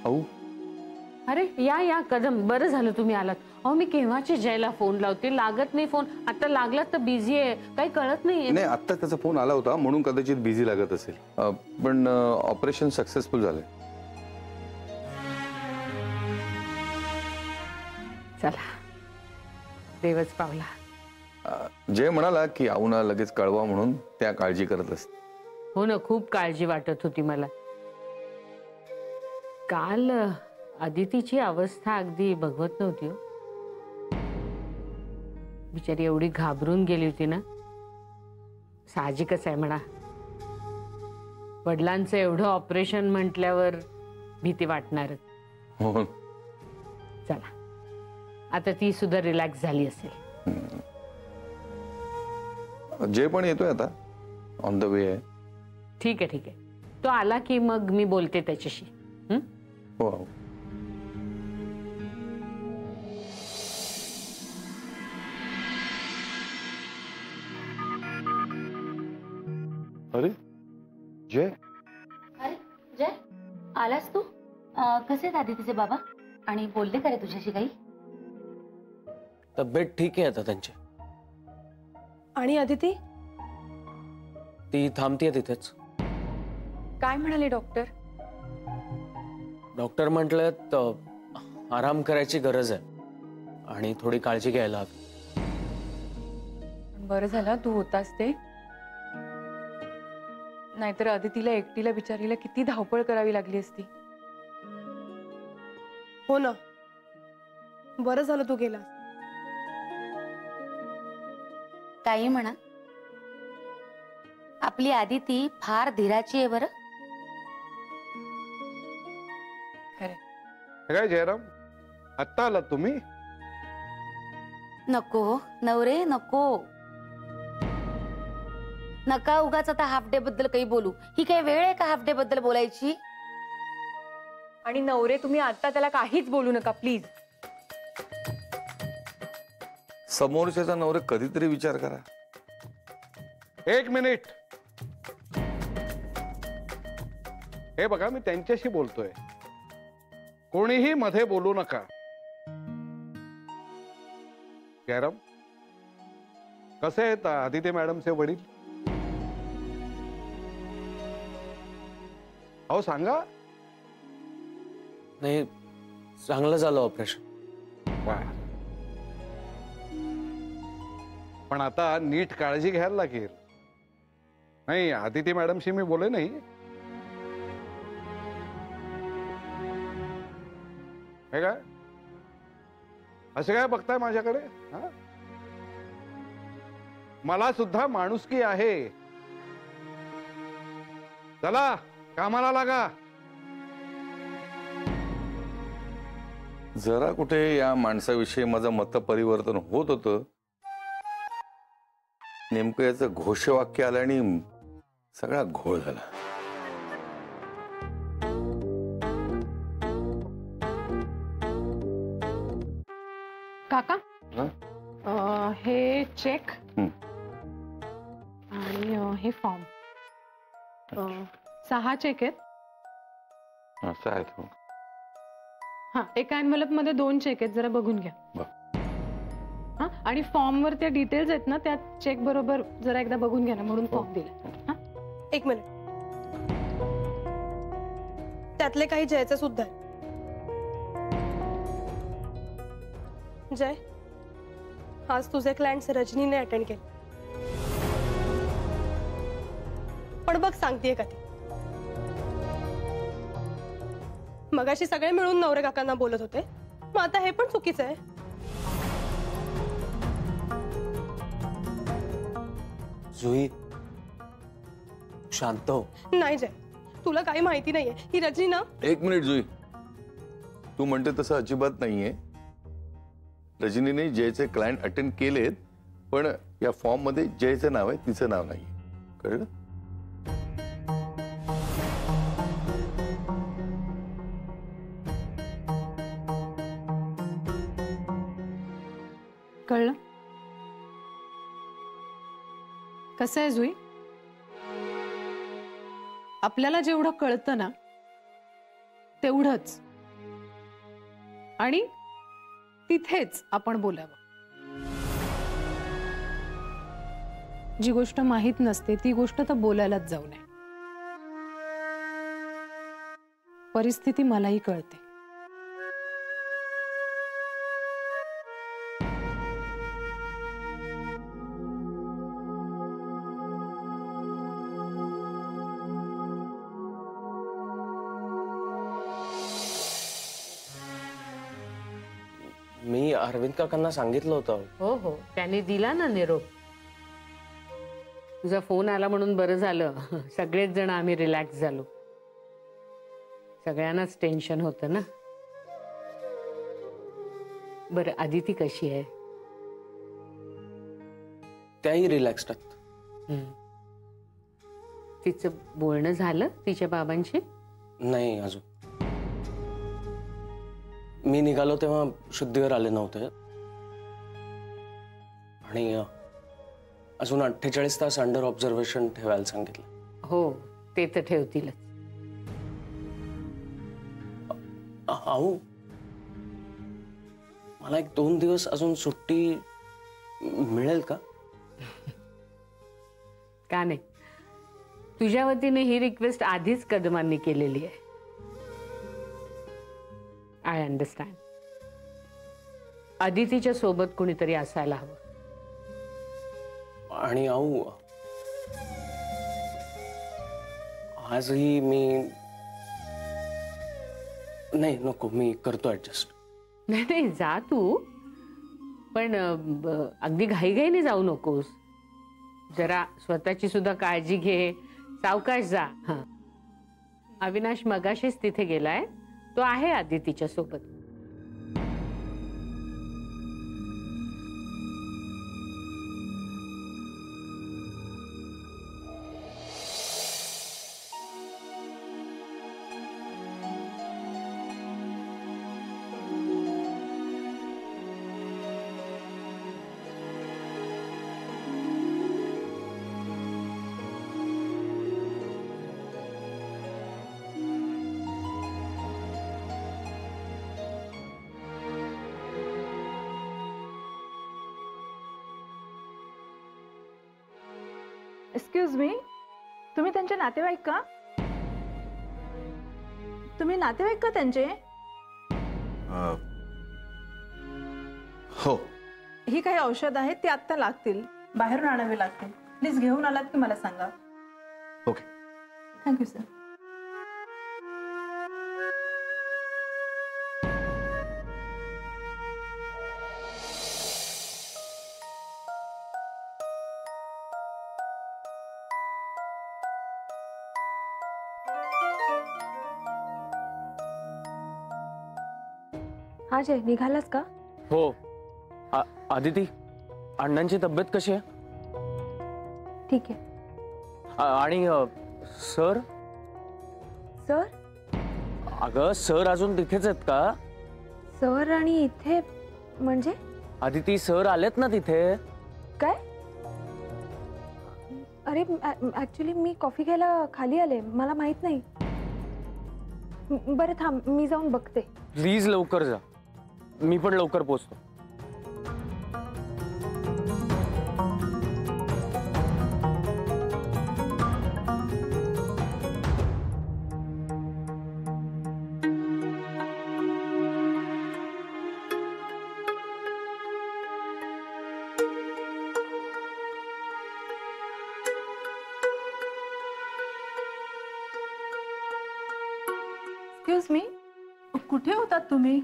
अहो अरे या या कदम, बरं झालं तुम्ही आलात. अहो मी केव्हाची जयला फोन लावते, लागत नाही फोन. आता लागला तर बिझी आहे, काही कळत नाहीये. नाही, आता त्याचा फोन आला होता म्हणून कदाचित बिझी लागत असेल. पण ऑपरेशन सक्सेसफुल झालंय. चला, देवच पावला. जय म्हणाला की आऊना लगेच कळवा म्हणून, त्या काळजी करत असते. हो ना, खूप काळजी वाटत होती मला. काल अदितीची अवस्था अगदी बघवत नव्हती हो. बिचारी एवढी घाबरून गेली होती ना. साहजिकच आहे म्हणा, वडिलांचं एवढं ऑपरेशन म्हटल्यावर भीती वाटणारच. हो. चला, आता ती सुद्धा रिलॅक्स झाली असेल. जय पण येतोय आता, ऑन द वे आहे. ठीक आहे ठीक आहे, तो आला की मग मी बोलते त्याच्याशी. हो. अरे जय. अरे जय, आलास तू? कसे आहेत आदितीचे बाबा? आणि बोलले का रे तुझ्याशी काही? तब्येत ठीक आहे आता त्यांची. आणि अदिती? ती थांबतीये तिथेच. काय म्हणाले डॉक्टर? डॉक्टर म्हटलेत आराम करायची गरज आहे आणि थोडी काळजी घ्यायला हवी. बरं झालं तू होतास ते, नाहीतर अदितीला एकटीला बिचारीला किती धावपळ करावी लागली असती. हो ना, बरं झालं तू गेला. काही म्हणा, आपली आदिती फार धीराची आहे बरं. खरे काय जयराम, आत्ता आलात तुम्ही? नको नवरे नको, नका उगाच आता हाफ डे बद्दल काही बोलू. ही काही वेळ आहे का हाफ डे बद्दल बोलायची? आणि नवरे तुम्ही आता त्याला काहीच बोलू नका प्लीज. समोरच्याचा नवरे कधीतरी विचार करा. एक मिनिट. हे बघा, मी त्यांच्याशी बोलतोय, कोणीही मध्ये बोलू नका. जयराम, कसे आहेत आदिती मॅडमचे वडील? अहो सांगा. नाही, चांगलं झालं ऑपरेशन. वा, पण आता नीट काळजी घ्यायला लागेल. नाही, आदिती मॅडमशी मी बोले नाही. हे काय असं काय बघताय माझ्याकडे? हा, मला सुद्धा माणुसकी आहे. चला कामाला लागा. जरा कुठे या माणसाविषयी माझं मत परिवर्तन होत होतं, नेमकं याचं घोषवाक्य आलं आणि सगळा घोळ झाला. काका, हे चेक आणि हे फॉर्म. 6 चेक आहेत. असं आहे तो. हा, एका एन्व्हलप मध्ये 2 चेक आहेत, जरा बघून घ्या. हा, आणि फॉर्म वर त्या डिटेल्स आहेत ना, त्या चेक बरोबर जरा एकदा बघून घ्या ना, म्हणून फॉर्म दिला. एक मिनिट, त्यातले काही जयचे सुद्धा आहे. जय, आज तुझे क्लायंट्स रजनीने अटेंड केले, पण बघ सांगतेय का ती. मगाशी सगळे मिळून नवरे काकांना बोलत होते, मग आता हे पण चुकीचं आहे. जुई, शांत हो. नाही जय, तुला काही माहिती नाहीये. ही रजनी ना. एक मिनिट जुई, तू म्हणते तसं अजिबात नाहीये. रजनीने जयचे क्लायंट अटेंड केलेत, पण या फॉर्म मध्ये जयचं नाव आहे, तिचं नाव नाही. कळलं? कळलं? कसं आहे जुई, आपल्याला जेवढं कळतं ना तेवढंच आणि तिथेच आपण बोलावं. जी गोष्ट माहित नसते ती गोष्ट तर बोलायलाच जाऊ नये. परिस्थिती मलाही कळते. मी अरविंद काकांना सांगितलं होतं. हो हो, त्यांनी दिला ना निरोप. तुझा फोन आला म्हणून बरं झालं. सगळेच जण आम्ही रिलॅक्स झालो. सगळ्यांनाच टेन्शन होतं ना. बरं, आदिती कशी आहे? त्याही रिलॅक्स्ड आहेत. तिचं बोलणं झालं तिच्या बाबांशी? नाही अजून. मी निघालो तेव्हा शुद्धीवर आले नव्हते आणि अजून 48 तास अंडर ऑब्झर्वेशन ठेवायला सांगितलं. हो, ते तर ठेवतीलच. आऊ, मला 1-2 दिवस अजून सुट्टी मिळेल का? का नाही, तुझ्या वतीने ही रिक्वेस्ट आधीच कदमांनी केलेली आहे. I understand. अदितीच्या सोबत कुणीतरी असायला हवं. आणि आऊ, आजही मी नाही, नको, मी करतो ऍडजस्ट. नाही नाही, जा तू, पण अगदी घाईघाईने जाऊ नकोस. जरा स्वतःची सुद्धा काळजी घे, सावकाश जा. हा, अविनाश मगाशीच तिथे गेलाय. तो आहे आदितीच्या सोबत. एक्सक्यूज मी, तुम्ही त्यांचे नातेवाईक का? तुम्ही नातेवाईक का त्यांचे? हो. ही काही औषध आहेत ती आत्ता लागतील, बाहेरून आणावी लागतील. प्लीज घेऊन आलात की मला सांगा. ओके. Thank you sir. हा जय, निघालास का? हो. आदिती, अण्णांची तब्येत कशी आहे? ठीक आहे. आणि सर? सर? अगं, सर अजून तिथेच आहेत का? सर आणि इथे म्हणजे? आदिती, सर आलेत ना तिथे. काय? अरे ऍक्च्युली मी कॉफी घ्यायला खाली आले, मला माहित नाही. बरं थांब, मी जाऊन बघते. प्लीज लवकर जा, मी पण लवकर पोहोचतो. एक्सक्यूज मी, कुठे होतात तुम्ही?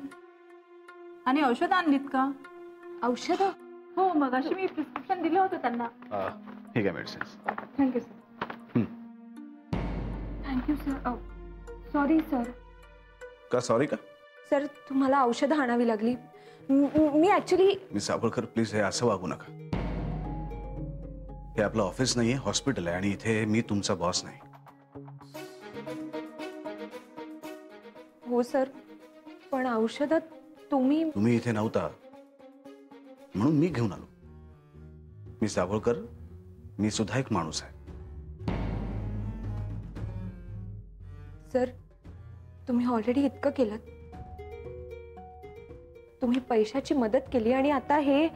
आणि औषध आणलीत का? औषध? हो, मगाशी मी प्रिस्क्रिप्शन दिलं होतं त्यांना. ठीक आहे medicines. Thank you sir. Thank you sir. Sorry sir. का सॉरी का? सर, तुम्हाला औषधं आणावी लागली. मी ऍक्च्युली. मिस साबळकर, प्लीज हे असं वागू नका. हे आपलं ऑफिस नाहीये, हॉस्पिटल आहे आणि इथे मी तुमचा बॉस नाही. हो सर, पण औषधात तुम्ही इथे नव्हता म्हणून मी घेऊन आलो. मिस दाभोळकर, मी सुद्धा एक माणूस आहे. सर, तुम्ही ऑलरेडी इतकं केलं. तुम्ही पैशाची मदत केली आणि आता हे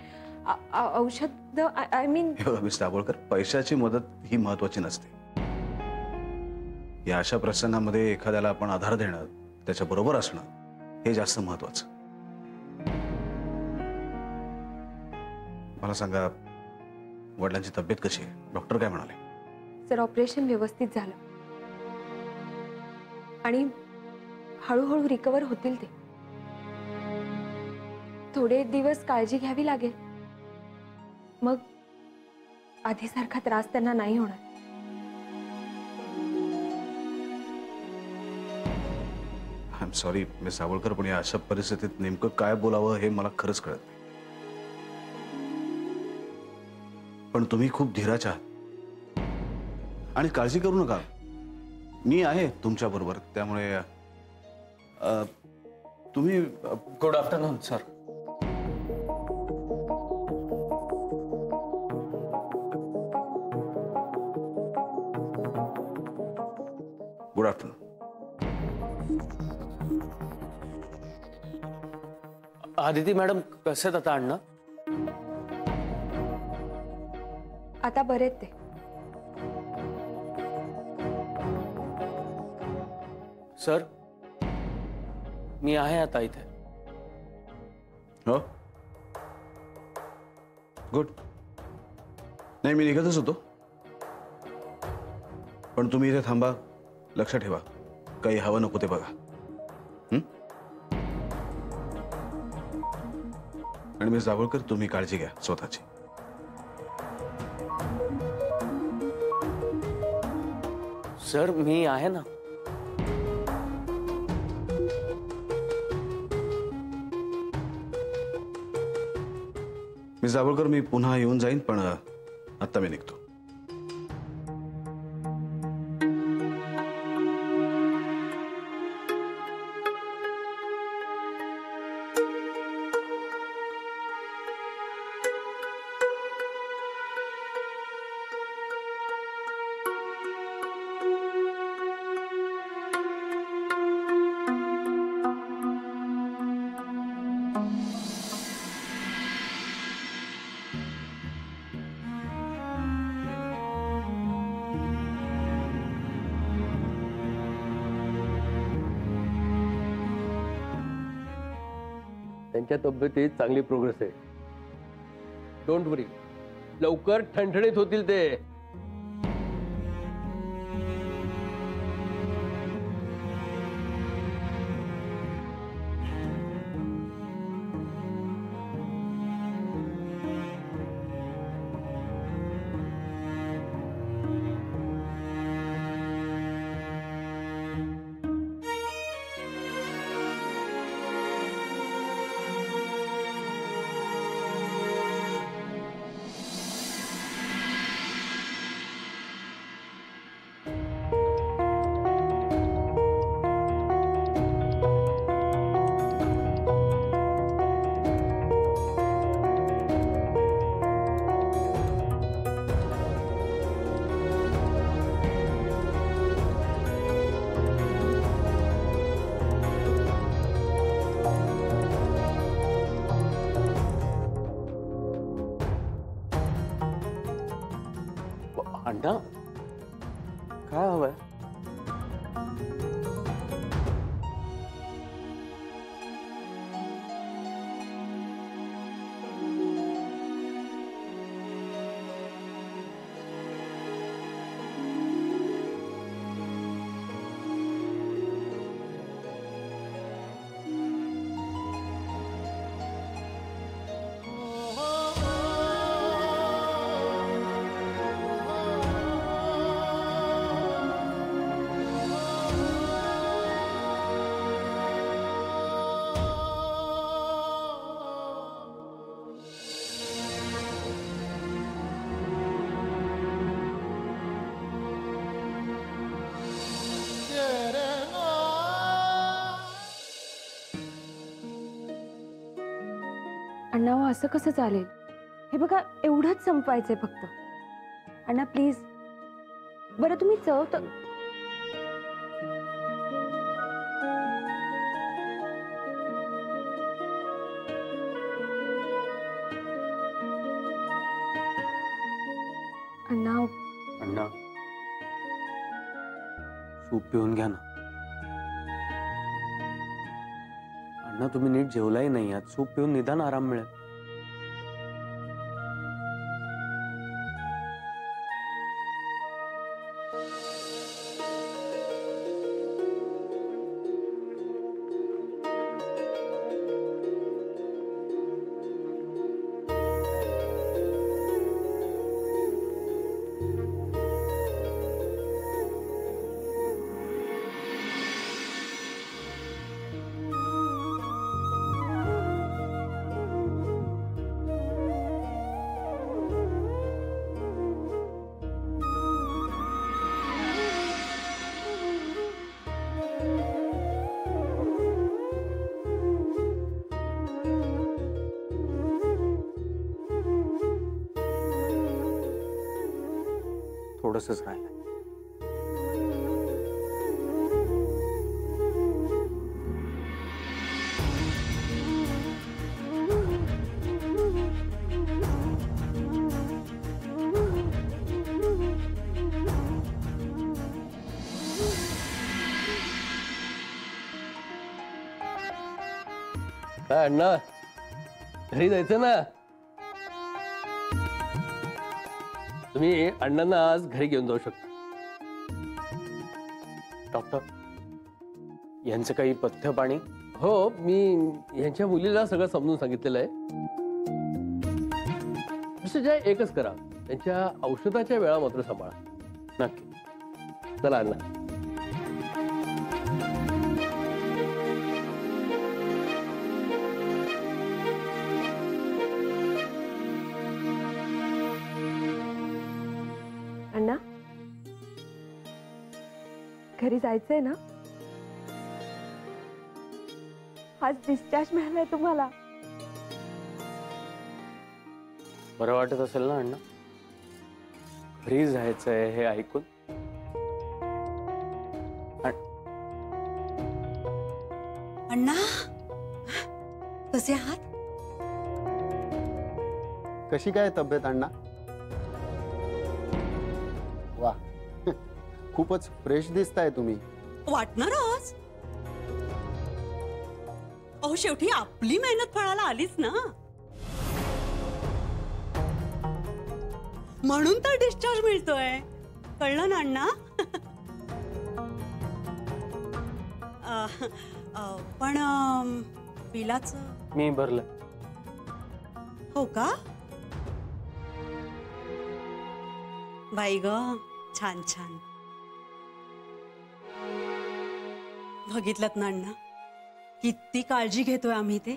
औषध आय मीन. मिस दाभोळकर, पैशाची मदत ही महत्वाची नसते. या अशा प्रसंगामध्ये एखाद्याला आपण आधार देणं, त्याच्या बरोबर असणं हे जास्त महत्वाचं. मला सांगा, वडिलांची तब्येत कशी आहे? डॉक्टर काय म्हणाले? सर, ऑपरेशन व्यवस्थित झालं आणि हळूहळू रिकवर होतील ते. थोडे दिवस काळजी घ्यावी लागेल, मग आधीसारखा त्रास त्यांना नाही होणार. I am sorry miss Dabholkar, पण या अशा परिस्थितीत नेमकं काय बोलावं हे मला खरंच कळत नाही. पण तुम्ही खूप धीराच्या आहात आणि काळजी करू नका, मी आहे तुमच्या बरोबर. त्यामुळे तुम्ही. Good afternoon sir. Good afternoon. Aditi madam कसे आहेत आता अण्णा? आता बरेत ते. सर, मी आहे आता इथे. हो, गुड. नाही, मी निघतच होतो, पण तुम्ही इथे थांबा. लक्ष ठेवा, काही हवं नको ते बघा. आणि मिस दाभोळकर, तुम्ही काळजी घ्या स्वतःची. सर, मी आहे ना. मिस दाभोळकर, मी पुन्हा येऊन जाईन, पण आता मी निघतो. त्यांच्या तब्येतीत चांगली प्रोग्रेस आहे. डोंट वरी, लवकर ठणठणीत होतील ते. अण्णा, काय हवंय? अण्णा, असं कसं चालेल? हे बघा, एवढंच संपवायचंय फक्त. अण्णा प्लीज, बरं तुम्ही चव तर. अण्णा सूप पिऊन घ्या ना. अण्णा तुम्ही नीट जेवलाही नाही आहात. सूप पिऊन निदान आराम मिळेल. थोडंसंच राहिलं. काय अण्णा, घरी जायचं ना? तुम्ही अण्णांना आज घरी घेऊन जाऊ शकता. डॉक्टर, यांचं काही पथ्य पाणी? हो, मी यांच्या मुलीला सगळं समजून सांगितलेलं आहे. मिस्टर जय, एकच करा, त्यांच्या औषधाच्या वेळा मात्र सांभाळा. नक्की. चला अण्णा. अण्णा, घरी जायचंय ना? आज डिस्चार्ज मिळालाय तुम्हाला. बरं वाटत असेल ना अण्णा? घरी जायचंय हे ऐकून. अण्णा, कसे आहात? कशी काय तब्येत अण्णा? वा, खूपच फ्रेश दिसताय तुम्ही. वाटणारच. अहो, शेवटी आपली मेहनत फळाला आलीच ना, म्हणून तर डिस्चार्ज मिळतोय. कळलं ना अण्णा? पण बिलाचं मी भरलं. हो का? बाई ग, छान छान. बघितलंत ना अण्णा, किती काळजी घेतोय आम्ही ते.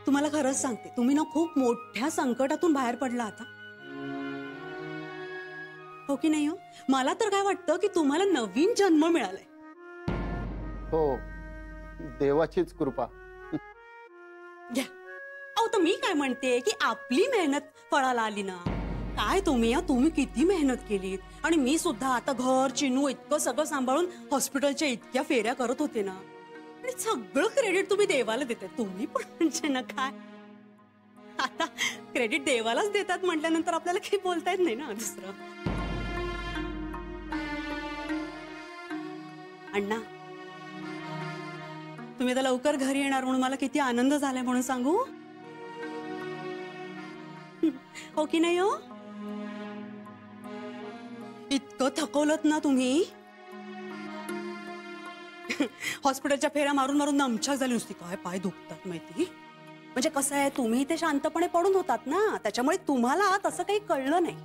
तुम्हाला खरंच सांगते, तुम्ही ना खूप मोठ्या संकटातून बाहेर पडला आता. हो की नाही? हो, मला तर काय वाटतं की तुम्हाला नवीन जन्म मिळालाय. हो, देवाचीच कृपा. घ्या. अहो, तर मी काय म्हणते की आपली मेहनत फळाला आली ना. काय तुम्ही किती मेहनत केली. आणि मी सुद्धा आता घर चिनू इतकं सगळं सांभाळून हॉस्पिटलच्या इतक्या फेऱ्या करत होते ना. आणि सगळं क्रेडिट तुम्ही देवाला देताय. तुम्ही पण म्हणजे ना काय, आता क्रेडिट देवालाच देतात म्हटल्यानंतर आपल्याला काही बोलता येत नाही ना दुसरं. अण्णा, तुम्ही आता लवकर घरी येणार म्हणून मला किती आनंद झालाय म्हणून सांगू. हो की नाही? हो, इतकं थकवलत ना तुम्ही. हॉस्पिटलच्या फेऱ्या मारून मारून नमछाक झाली नुसती. काय पाय दुखतात माहिती. म्हणजे कसं आहे, तुम्ही ते शांतपणे पडून होतात ना, त्याच्यामुळे तुम्हाला तसं काही कळलं नाही.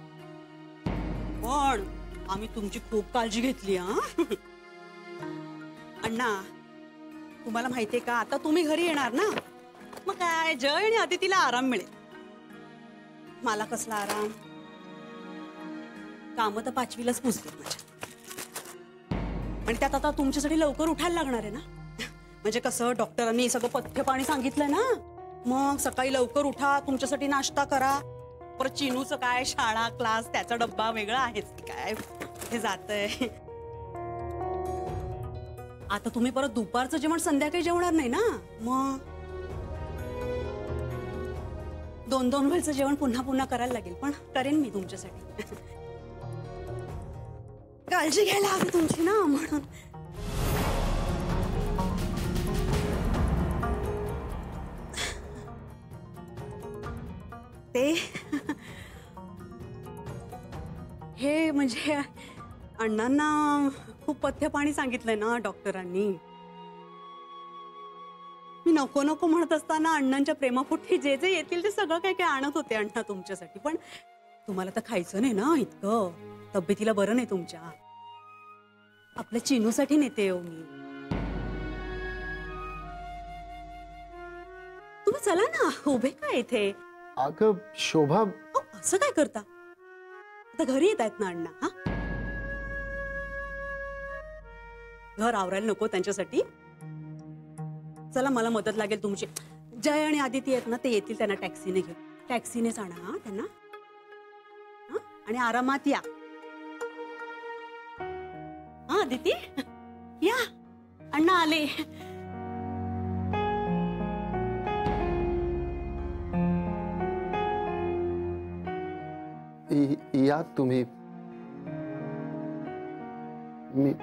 पण आम्ही तुमची खूप काळजी घेतली. अण्णा, तुम्हाला माहितीये का, आता तुम्ही घरी येणार ना, मग काय जय आणि अदितीला आराम मिळेल. मला कसला आराम? काम तर 5वीलाच पुजते माझ्या. आणि त्यात आता तुमच्यासाठी लवकर उठायला लागणार आहे ना. म्हणजे कसं, डॉक्टरांनी सगळं पथ्य पाणी सांगितलंय ना. मग सकाळी लवकर उठा, तुमच्यासाठी नाश्ता करा. परत चिनूचं काय, शाळा क्लास त्याचा डब्बा वेगळा आहेच की काय, हे जातंय. आता तुम्ही परत दुपारचं जेवण संध्याकाळी जेवणार नाही ना. मग 2-2 वेळचं जेवण पुन्हा पुन्हा करायला लागेल. पण करेन मी तुमच्यासाठी. काळजी घ्यायला हवी तुमची ना म्हणून. ते हे म्हणजे अण्णांना खूप पथ्य पाणी सांगितलंय ना डॉक्टरांनी. मी नको नको म्हणत असताना अण्णांच्या प्रेमापोटी जे जे येतील ते सगळं काय काय आणत होते अण्णा तुमच्यासाठी. पण तुम्हाला तर खायचं नाही ना इतकं, तब्येतीला बरं नाही तुमच्या. आपल्या चिनूसाठी नेते हो मी. तुम्ही चला ना, उभे काय इथे. अगं शोभा, असं काय करता, आता घरी येत आहेत ना अण्णा. हा, घर आवरायला नको त्यांच्यासाठी. चला मला मदत लागेल तुमची. जय आणि आदिती आहेत ना, ते येतील, त्यांना टॅक्सीने घेऊन. टॅक्सीनेच आणा हा त्यांना. आणि आरामात या. हा आदिती या, अण्णा आले. या तुम्ही. मी